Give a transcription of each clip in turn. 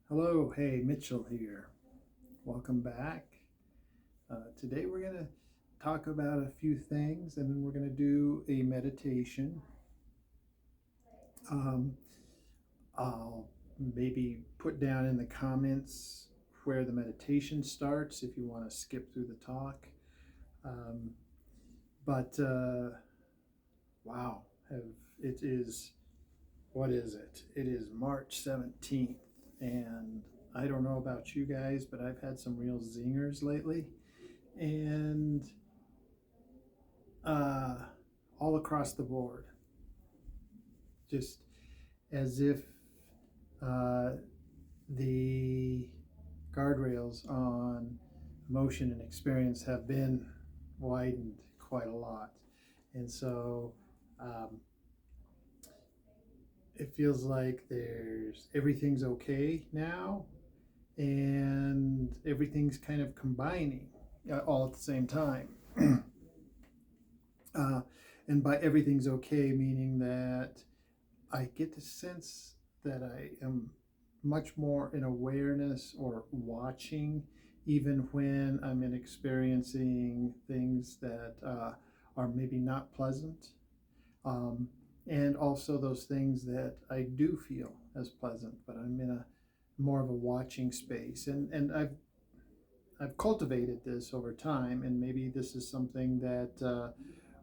Hello, hey, Mitchell here. Welcome back. Today we're going to talk about a few things and then we're going to do a meditation. Um, I'll maybe put down in the comments where the meditation starts if you want to skip through the talk. Um, but wow, it is, what is it? It is March 17th, and I don't know about you guys, but I've had some real zingers lately. And uh, all across the board, just as if uh, the guardrails on emotion and experience have been widened quite a lot. And so um, it feels like everything's okay now and everything's kind of combining all at the same time. uh, and by everything's okay, meaning that I get the sense that I am much more in awareness or watching, even when I'm in experiencing things that are maybe not pleasant, um, and also those things that I do feel as pleasant, but I'm in a more of a watching space, and I've cultivated this over time, and maybe this is something that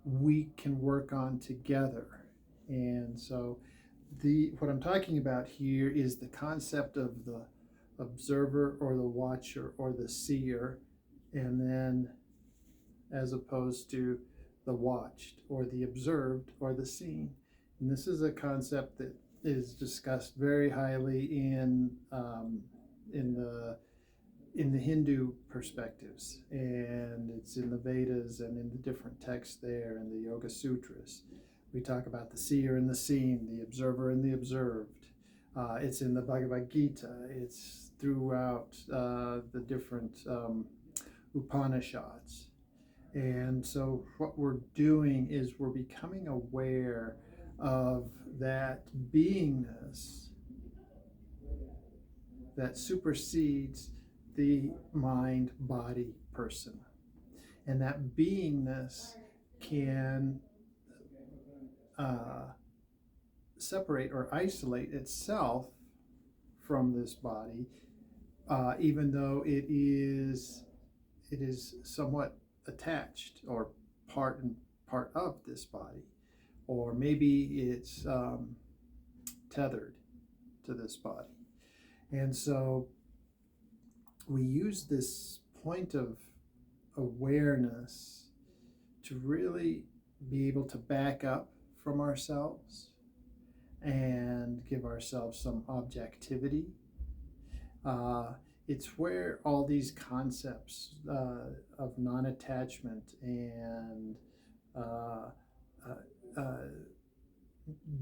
we can work on together. And so the what I'm talking about here is the concept of the observer or the watcher or the seer, and then as opposed to the watched or the observed or the seen. And this is a concept that is discussed very highly in the Hindu perspectives, and it's in the Vedas and in the different texts there and the Yoga Sutras. We talk about the seer and the seen, the observer and the observed. It's in the Bhagavad Gita. It's throughout the different Upanishads. And so, what we're doing is we're becoming aware of that beingness that supersedes the mind body person. And that beingness can uh, separate or isolate itself from this body, even though it is somewhat attached or part of this body, or maybe it's tethered to this body. And so we use this point of awareness to really be able to back up from ourselves and give ourselves some objectivity. Uh, it's where all these concepts of non attachment and uh, uh, uh,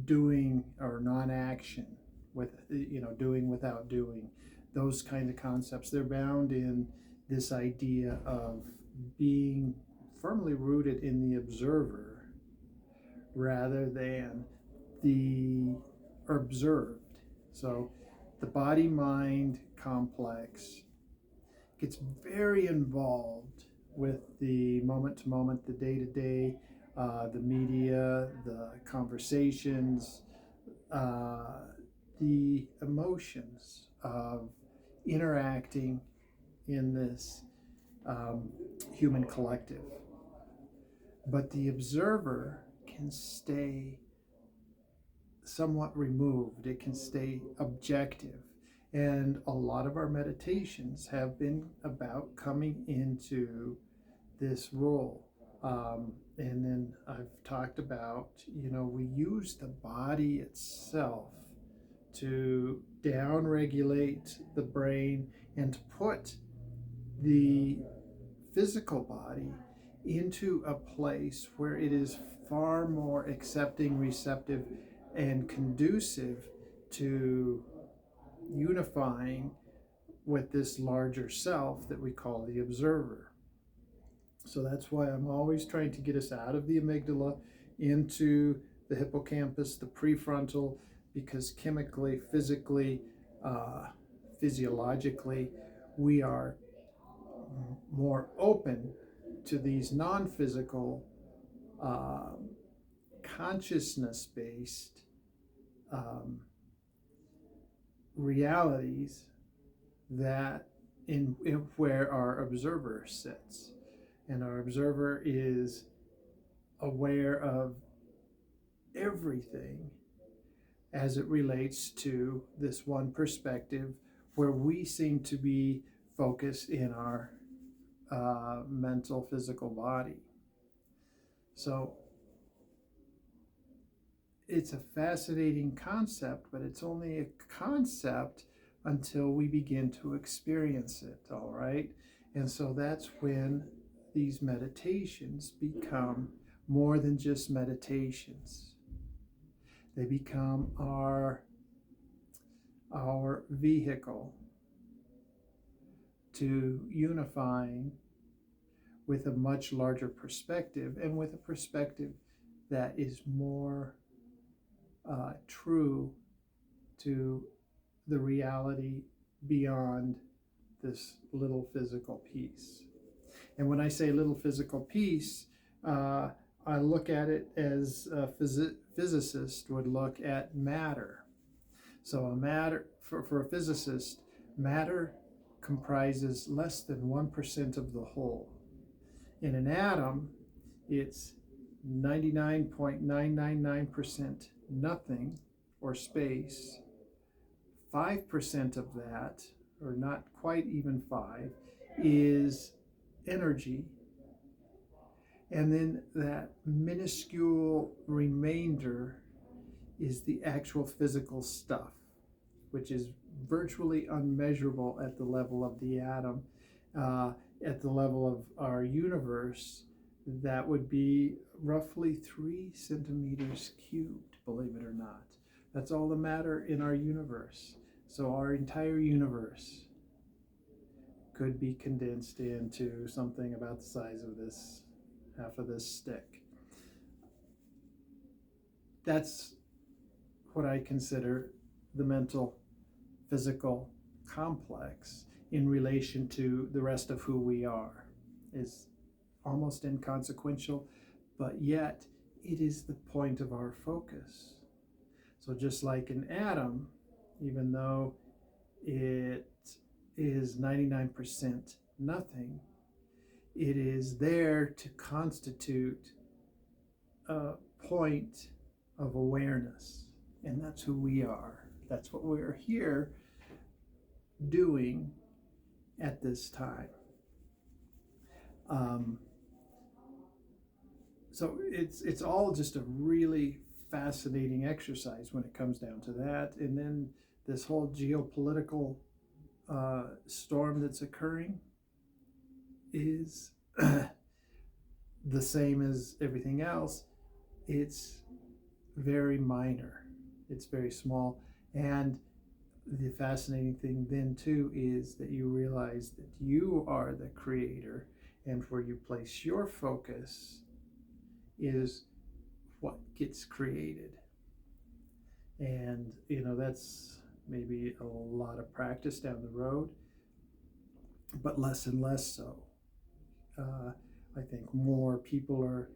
doing or non action, doing without doing, those kind of concepts, they're bound in this idea of being firmly rooted in the observer rather than the observed. So the body mind complex gets very involved with the moment to moment, the day to day, the media, the conversations, uh, the emotions of interacting in this human collective. But the observer can stay somewhat removed, it can stay objective. And a lot of our meditations have been about coming into this role. And then I've talked about, we use the body itself to down regulate the brain and to put the physical body into a place where it is far more accepting, receptive, and conducive to unifying with this larger self that we call the observer. So that's why I'm always trying to get us out of the amygdala into the hippocampus, the prefrontal, because chemically, physically, physiologically we are more open to these non-physical, consciousness-based um, realities that in where our observer sits. And our observer is aware of everything as it relates to this one perspective, where we seem to be focused in our mental, physical body. So it's a fascinating concept, but it's only a concept until we begin to experience it, all right? And so that's when these meditations become more than just meditations. They become our vehicle to unifying with a much larger perspective, and with a perspective that is more true to the reality beyond this little physical piece. And when I say little physical piece, I look at it as a physicist would look at matter. So a matter, for a physicist, matter comprises less than 1% of the whole. In an atom, it's 99.999% nothing or space. 5% of that, or not quite even 5, is energy. And then that minuscule remainder is the actual physical stuff, which is virtually unmeasurable at the level of the atom. At the level of our universe, that would be roughly 3 centimeters cubed, believe it or not. That's all the matter in our universe. So our entire universe could be condensed into something about the size of this, half of this stick. That's what I consider the mental physical complex in relation to the rest of who we are. Is almost inconsequential, but yet it is the point of our focus. So just like an atom, even though it is 99% nothing, it is there to constitute a point of awareness. And that's who we are. That's what we're here doing at this time. So it's all just a really fascinating exercise when it comes down to that. And then this whole geopolitical storm that's occurring is the same as everything else. It's very minor. It's very small. And the fascinating thing then too is that you realize that you are the creator, and where you place your focus is what gets created. And that's maybe a lot of practice down the road, but less and less so. I think more people are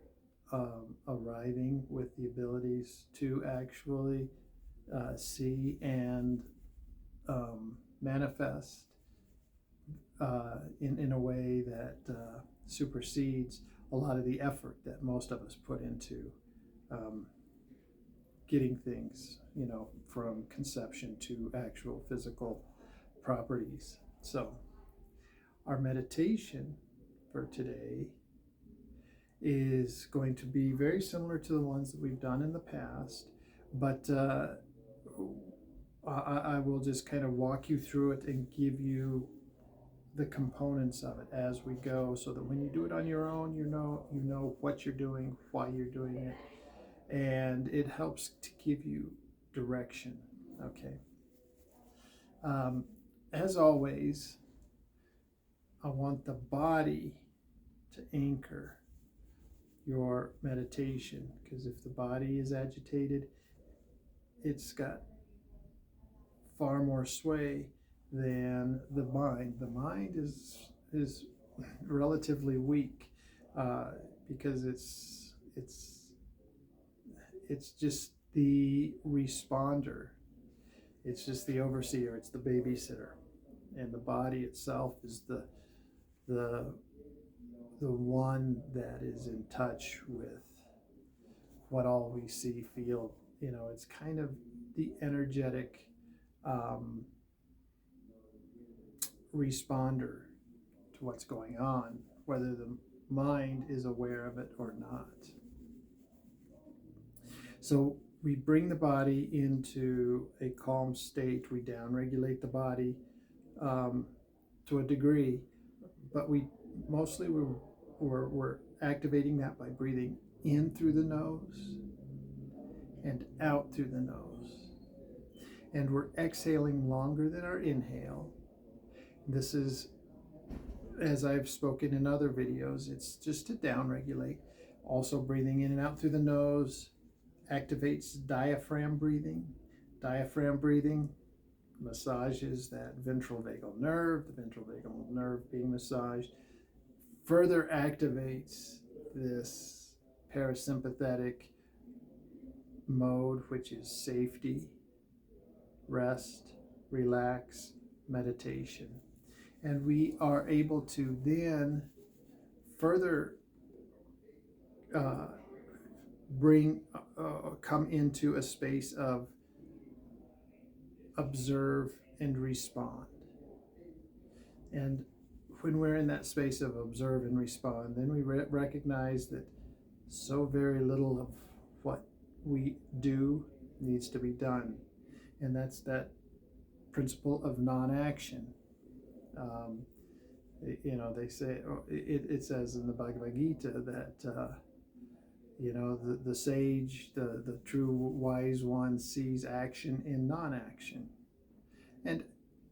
arriving with the abilities to actually see and manifest in a way that supersedes a lot of the effort that most of us put into getting things, from conception to actual physical properties. So our meditation for today is going to be very similar to the ones that we've done in the past, but I will just kind of walk you through it and give you the components of it as we go, so that when you do it on your own, you know what you're doing, why you're doing it, and it helps to give you direction. Okay. As always, I want the body to anchor your meditation, because if the body is agitated, it's got far more sway than the mind. The mind is relatively weak because it's just the responder. It's just the overseer. It's the babysitter, and the body itself is the the one that is in touch with what all we see, feel. It's kind of the energetic responder to what's going on, whether the mind is aware of it or not. So we bring the body into a calm state. We downregulate the body to a degree, but we're activating that by breathing in through the nose and out through the nose. And we're exhaling longer than our inhale. This is, as I've spoken in other videos, it's just to downregulate. Also, breathing in and out through the nose activates diaphragm breathing. Diaphragm breathing massages that ventral vagal nerve. The ventral vagal nerve being massaged further activates this parasympathetic mode, which is safety, rest, relax, meditation. And we are able to then further come into a space of observe and respond. And when we're in that space of observe and respond, then we recognize that so very little of what we do needs to be done. And that's that principle of non-action. They say, it says in the Bhagavad Gita that, the sage, the true wise one sees action in non-action and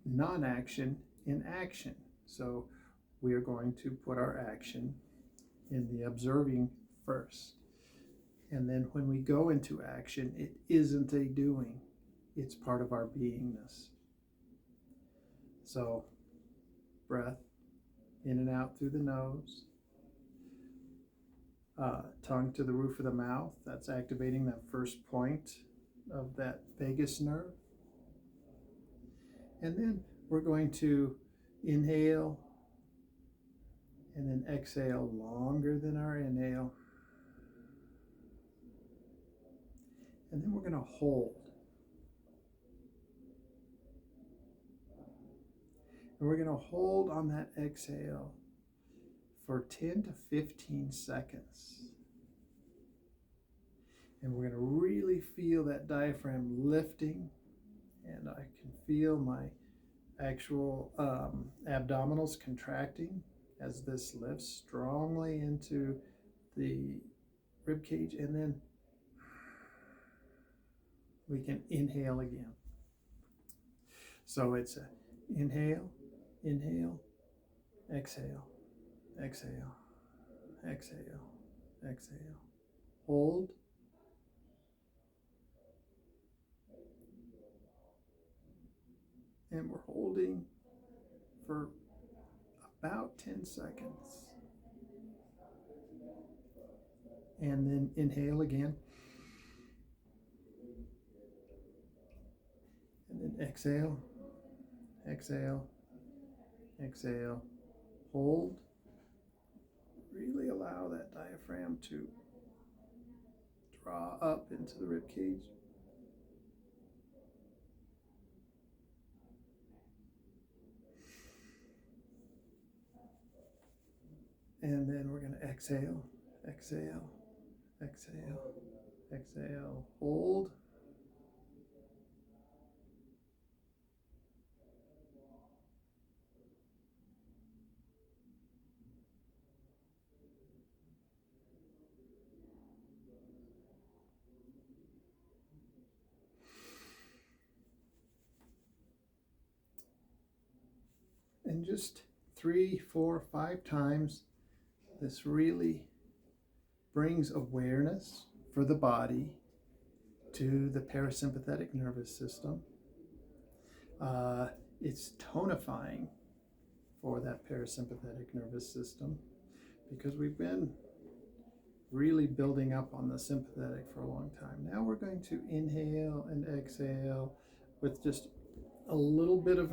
non-action in action. So we are going to put our action in the observing first. And then when we go into action, it isn't a doing, it's part of our beingness. So breath in and out through the nose, tongue to the roof of the mouth. That's activating that first point of that vagus nerve. And then we're going to inhale and then exhale longer than our inhale. And then we're going to hold. And we're going to hold on that exhale for 10 to 15 seconds. And we're going to really feel that diaphragm lifting. And I can feel my actual abdominals contracting as this lifts strongly into the rib cage. And then we can inhale again. So it's a inhale, inhale, exhale, exhale, exhale, exhale. Hold. And we're holding for about 10 seconds. And then inhale again. And then exhale, exhale, exhale. Hold. Really allow that diaphragm to draw up into the rib cage. And then we're going to exhale, exhale, exhale, exhale. Hold. And just 3, 4, 5 times, this really brings awareness for the body to the parasympathetic nervous system. it's tonifying for that parasympathetic nervous system, because we've been really building up on the sympathetic for a long time. Now we're going to inhale and exhale with just a little bit of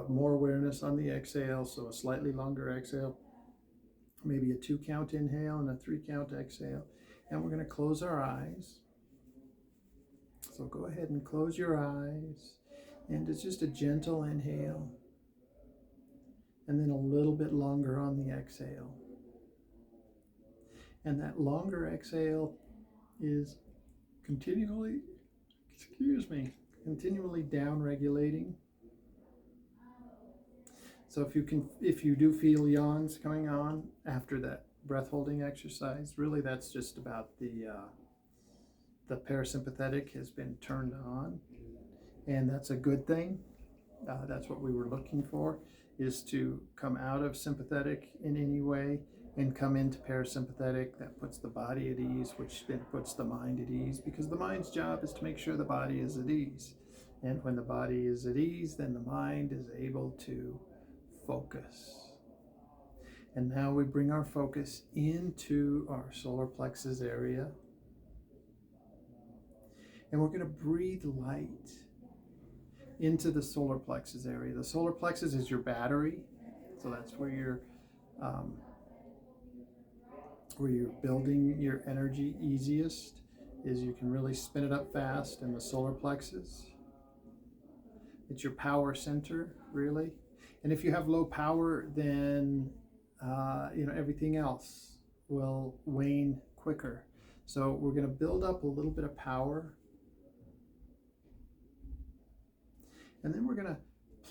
more awareness on the exhale, so a slightly longer exhale, maybe a 2-count inhale and a 3-count exhale. And we're going to close our eyes. So go ahead and close your eyes, and it's just a gentle inhale, and then a little bit longer on the exhale. And that longer exhale is continually down regulating. So if you do feel yawns coming on after that breath holding exercise, really that's just about the parasympathetic has been turned on, and that's a good thing. That's what we were looking for, is to come out of sympathetic in any way and come into parasympathetic. That puts the body at ease, which then puts the mind at ease, because the mind's job is to make sure the body is at ease. And when the body is at ease, then the mind is able to focus. And now we bring our focus into our solar plexus area. And we're going to breathe light into the solar plexus area. The solar plexus is your battery. So that's where you're building your energy easiest, is you can really spin it up fast in the solar plexus. It's your power center, really. And if you have low power, then everything else will wane quicker. So we're going to build up a little bit of power, and then we're going to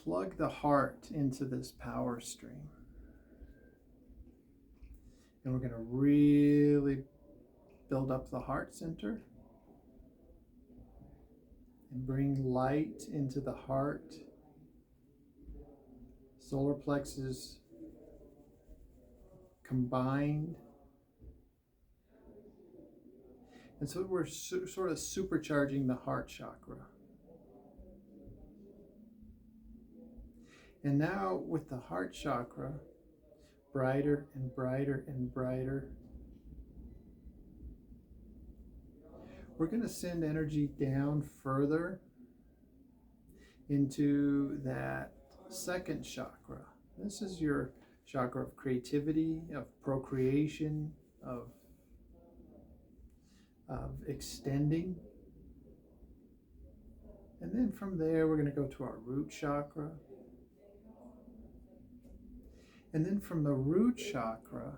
plug the heart into this power stream. And we're going to really build up the heart center and bring light into the heart. Solar plexus combined. And so we're sort of supercharging the heart chakra. And now with the heart chakra, brighter and brighter and brighter, we're going to send energy down further into that second chakra. This is your chakra of creativity, of procreation, of extending. And then from there, we're going to go to our root chakra. And then from the root chakra,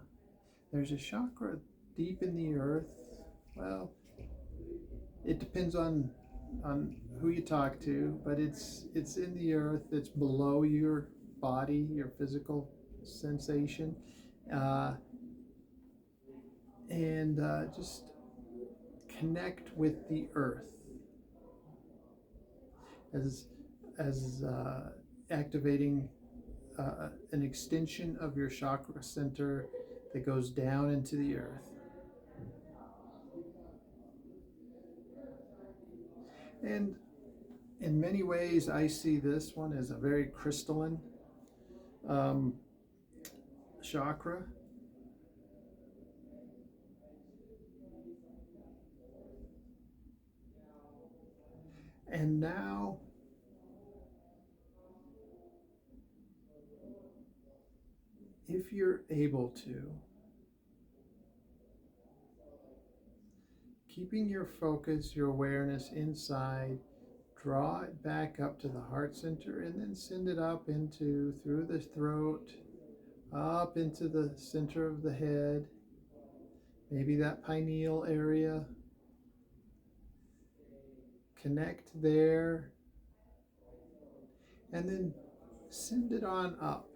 there's a chakra deep in the earth. Well, it depends on who you talk to, but it's in the earth. It's below your body, your physical sensation, and just connect with the earth as activating an extension of your chakra center that goes down into the earth. And in many ways, I see this one as a very crystalline chakra. And now if you're able to, keeping your focus, your awareness inside, draw it back up to the heart center, and then send it up through the throat, up into the center of the head, maybe that pineal area. Connect there, and then send it on up.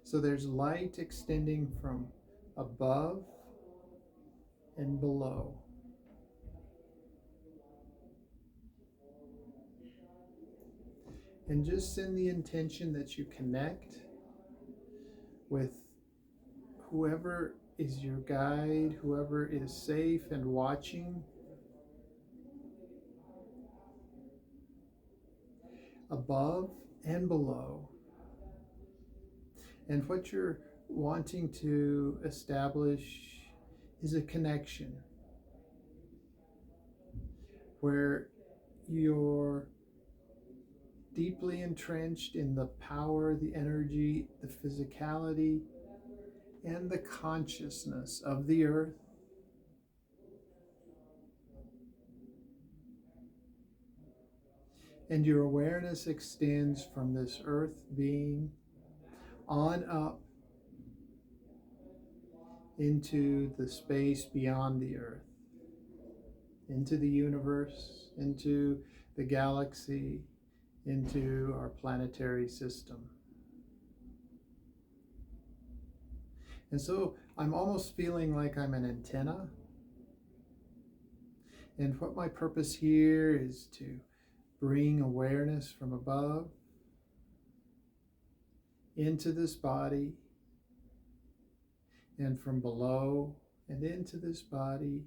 So there's light extending from above and below. And just send the intention that you connect with whoever is your guide, whoever is safe and watching. above and below. And what you're wanting to establish is a connection where you're deeply entrenched in the power, the energy, the physicality, and the consciousness of the earth. And your awareness extends from this earth being on up into the space beyond the earth, into the universe, into the galaxy, into our planetary system. And so I'm almost feeling like I'm an antenna. And what my purpose here is to bring awareness from above into this body, and from below and into this body.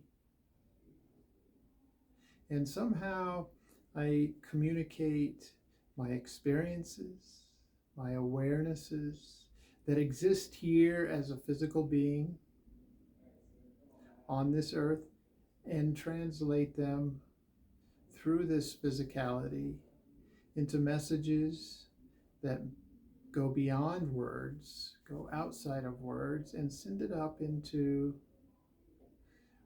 And somehow I communicate my experiences, my awarenesses that exist here as a physical being on this earth, and translate them through this physicality into messages that go beyond words, go outside of words, and send it up into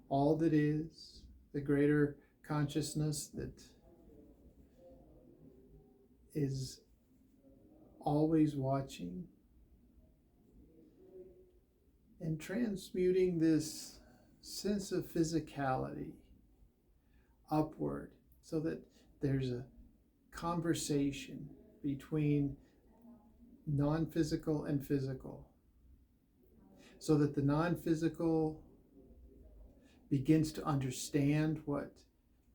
all that is, the greater consciousness that is always watching, and transmuting this sense of physicality upward so that there's a conversation between non-physical and physical, so that the non-physical begins to understand what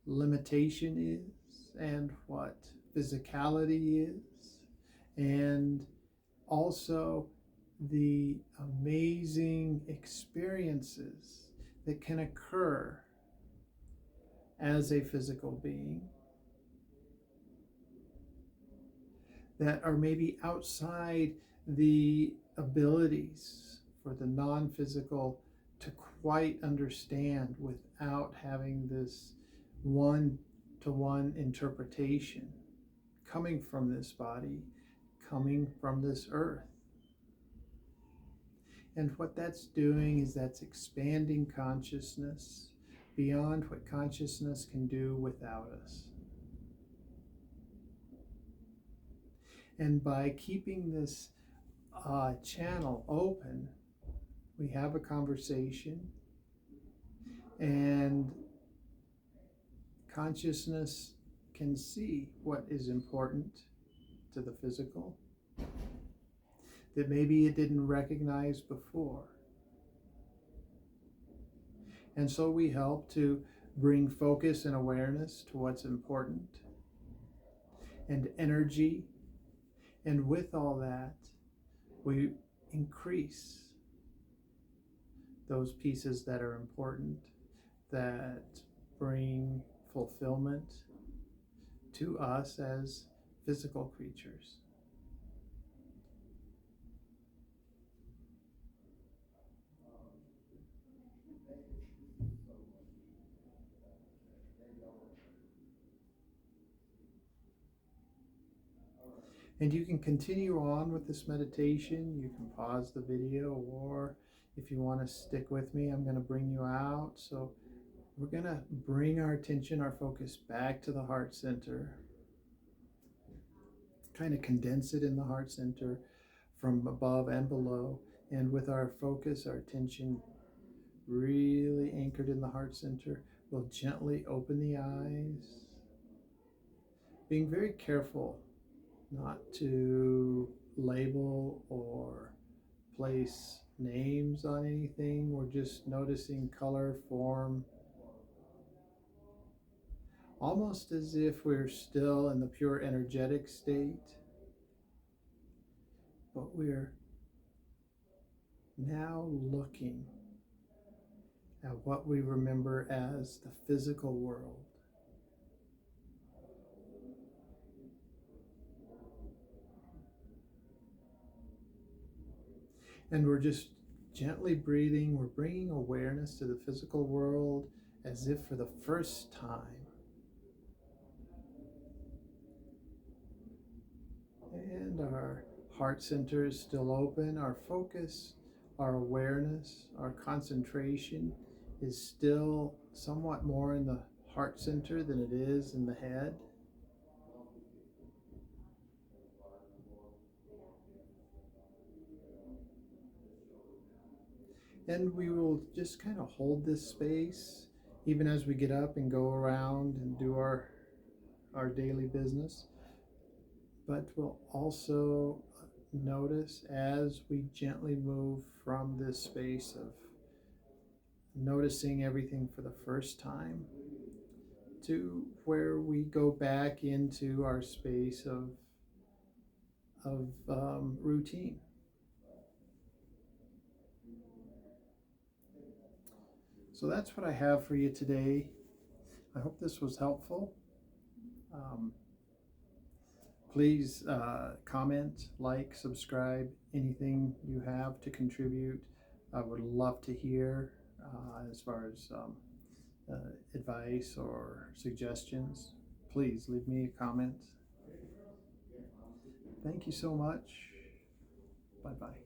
limitation is and what physicality is, and also the amazing experiences that can occur as a physical being that are maybe outside the abilities for the non-physical to quite understand without having this one-to-one interpretation coming from this body, coming from this earth. And what that's doing is that's expanding consciousness beyond what consciousness can do without us. And by keeping this channel open, we have a conversation, and consciousness can see what is important to the physical that maybe it didn't recognize before. And so we help to bring focus and awareness to what's important and energy. And with all that, we increase those pieces that are important, that bring fulfillment to us as physical creatures. And you can continue on with this meditation. You can pause the video, or if you want to stick with me, I'm going to bring you out. So we're going to bring our attention, our focus back to the heart center. Kind of condense it in the heart center from above and below. And with our focus, our attention really anchored in the heart center, we'll gently open the eyes, being very careful not to label or place names on anything. We're just noticing color, form, almost as if we're still in the pure energetic state, but we're now looking at what we remember as the physical world. And we're just gently breathing. We're bringing awareness to the physical world as if for the first time. And our heart center is still open. Our focus, our awareness, our concentration is still somewhat more in the heart center than it is in the head. And we will just kind of hold this space even as we get up and go around and do our daily business. But we'll also notice as we gently move from this space of noticing everything for the first time to where we go back into our space of routine. So that's what I have for you today. I hope this was helpful. Please comment, like, subscribe, anything you have to contribute. I would love to hear as far as advice or suggestions. Please leave me a comment. Thank you so much. Bye-bye.